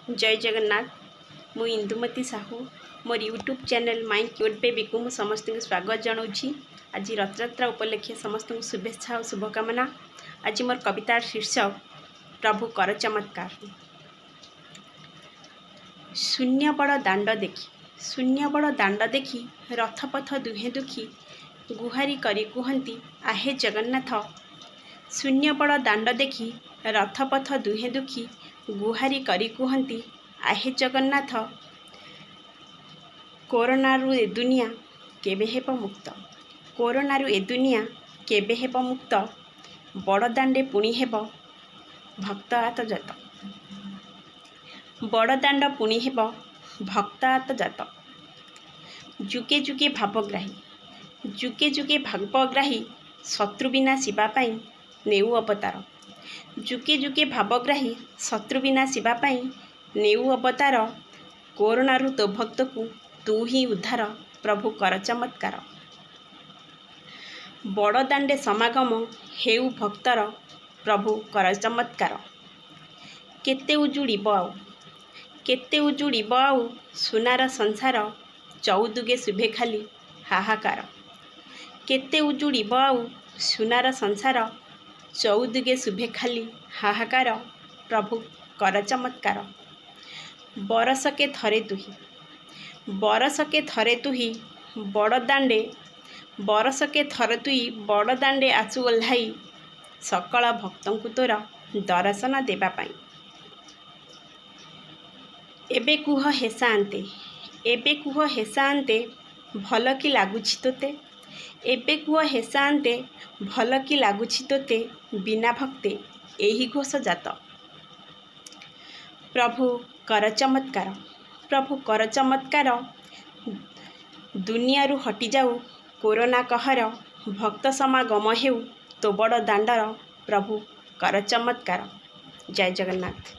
जय जगन्नाथ। मु इंदुमती साहू मोर YouTube channel my cute baby को समस्त स्वागत जनाऊँगी। आज रथयात्रा उपलक्षे समस्त शुभेच्छा और शुभकामना। आज मोर कवितार शीर्षक प्रभु कर चमत्कार। शून्य बड़ दाण्ड देखी, शून्य बड़ दाण्ड देखी, रथपथ दुहे दुखी, गुहारी करी कुहंती आहे जगन्नाथ। शून्य बड़ दाण्ड देखी, रथपथ दुहे दुखी, गुहारी करी कुहंती आहे जगन्नाथ। कोरोनारू ए दुनिया केबे हेब मुक्त, कोरोनारू ए दुनिया केबे हेब मुक्त, बड़ दाण्डे पुणी हेब भक्त आतजात, बड़ दाण्ड पुणी हेब भक्त आतजात। जुगे जुगे भावग्राही, जुगे जुगे भावग्राही, शत्रु बिना शिवा पाई नेउ अवतार। जुगे जुगे भावग्राही, शत्रु बिना शिवा पाई नेउ अवतार। कोरोनारू तो भक्त को तू ही उद्धार, प्रभु कर चमत्कार। बड़ दाण्डे समागम हेउ भक्तर, प्रभु कर चमत्कार। केते उजुड़ीब आउ, केते उजुड़ीब आउ, सुनार संसार, चौदुगे शुभे खाली हाहाकार। केते उजुड़ीब आउ, सुनार संसार, चौदुगे शुभे खाली हाहाकार, प्रभु कर चमत्कार। बरसके थरे तुही, बरसके थरे तुही बड़ दाण्डे, बरसके थरे तुही बड़ दाण्डे आसु ओह्लाई, सकल भक्तंकु तोर दर्शन देवा पाई। एबे कुह हेसांते, एबे कुह हेसांते, भल कि लागुछि तोते, एबे कुह हेसांते, भल कि लागुछि तोते, बिना भक्ते एही घोष जात। प्रभु कर चमत्कार, प्रभु कर चमत्कार। दुनियारू हटि जाऊ कोरोना कहर, भक्त समागम हेउ तो बड़ दाण्डर, प्रभु कर चमत्कार। जय जगन्नाथ।